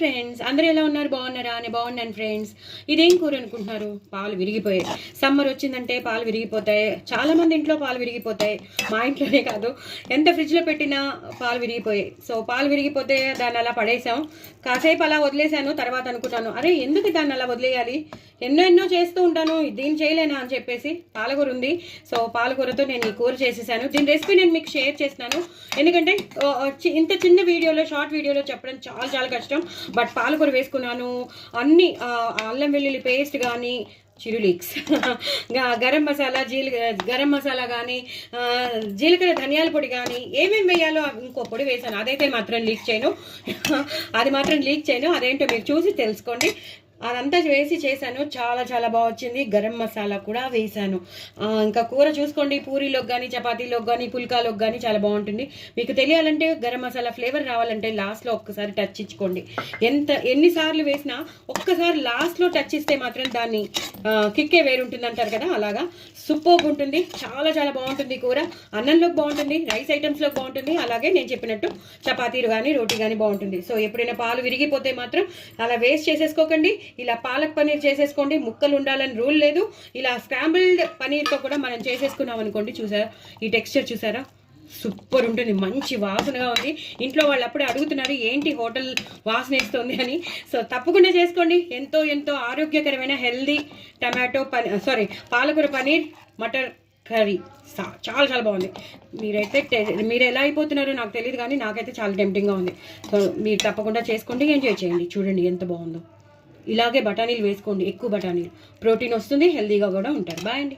Friends, అందరూ ఎలా ఉన్నారు? బాగున్నారా? అని బాగున్నాను ఫ్రెండ్స్. ఇదేం కూర అనుకుంటున్నారు? పాలు విరిగిపోయాయి. సమ్మర్ వచ్చిందంటే పాలు విరిగిపోతాయి. చాలా మంది ఇంట్లో పాలు విరిగిపోతాయి. మా ఇంట్లోనే కాదు, ఎంత ఫ్రిడ్జ్లో పెట్టినా పాలు విరిగిపోయాయి. సో పాలు విరిగిపోతే దాన్ని అలా పడేసాం. కాసేపు అలా వదిలేసాను. తర్వాత అనుకున్నాను, అరే ఎందుకు దాన్ని అలా వదిలేయాలి, ఎన్నో చేస్తూ ఉంటాను, దీన్ని చేయలేనా అని చెప్పేసి పాలకూర ఉంది. సో పాలకూరతో నేను ఈ కూర చేసేసాను. దీని రెసిపీ నేను మీకు షేర్ చేస్తున్నాను. ఎందుకంటే ఇంత చిన్న వీడియోలో, షార్ట్ వీడియోలో చెప్పడం చాలా కష్టం. బట్ పాలకూర వేసుకున్నాను, అన్ని అల్లం వెల్లుల్లి పేస్ట్ కానీ, చిరులీక్స్, గరం మసాలా, గరం మసాలా కానీ, జీలకర్ర ధనియాల పొడి కానీ, ఏమేమి వేయాలో ఇంకో పొడి వేసాను. అదైతే మాత్రం లీక్ చేయను. అదేంటో మీరు చూసి తెలుసుకోండి. అదంతా వేసి చేశాను. చాలా బాగా వచ్చింది. గరం మసాలా కూడా వేసాను. ఇంకా కూర చూసుకోండి, పూరీలోకి కానీ, చపాతీలోకి కానీ, పుల్కాలోకి కానీ చాలా బాగుంటుంది. మీకు తెలియాలంటే, గరం మసాలా ఫ్లేవర్ రావాలంటే లాస్ట్లో ఒక్కసారి టచ్ ఇచ్చుకోండి. ఎన్నిసార్లు వేసినా ఒక్కసారి లాస్ట్లో టచ్ ఇస్తే మాత్రం దాన్ని కిక్కే వేరుంటుంది అంటారు కదా, అలాగా సూపర్గా ఉంటుంది. చాలా బాగుంటుంది కూర. అన్నంలోకి బాగుంటుంది, రైస్ ఐటమ్స్లోకి బాగుంటుంది, అలాగే నేను చెప్పినట్టు చపాతీలు కానీ, రోటీ కానీ బాగుంటుంది. సో ఎప్పుడైనా పాలు విరిగిపోతే మాత్రం అలా వేస్ట్ చేసేసుకోకండి. ఇలా పాలక్ పనీర్ చేసేసుకోండి. ముక్కలు ఉండాలని రూల్ లేదు. ఇలా స్క్రాంబుల్డ్ పనీర్తో కూడా మనం చేసేసుకున్నాం అనుకోండి. చూసారా ఈ టెక్స్చర్? చూసారా? సూపర్ ఉంటుంది. మంచి వాసనగా ఉంది. ఇంట్లో వాళ్ళు అప్పుడే అడుగుతున్నారు, ఏంటి హోటల్ వాసన వేస్తుంది అని. సో తప్పకుండా చేసుకోండి. ఎంతో ఆరోగ్యకరమైన హెల్దీ పాలకూర పనీర్ మటర్ కర్రీ చాలా బాగుంది. మీరు ఎలా అయిపోతున్నారో నాకు తెలియదు, కానీ నాకైతే చాలా టెంప్టింగ్గా ఉంది. సో మీరు తప్పకుండా చేసుకోండి, ఎంజాయ్ చేయండి. చూడండి ఎంత బాగుందో. ఇలాగే బఠానీలు వేసుకోండి, ఎక్కువ బఠానీలు. ప్రోటీన్ వస్తుంది, హెల్తీగా కూడా ఉంటారు. బాయ్ అండి.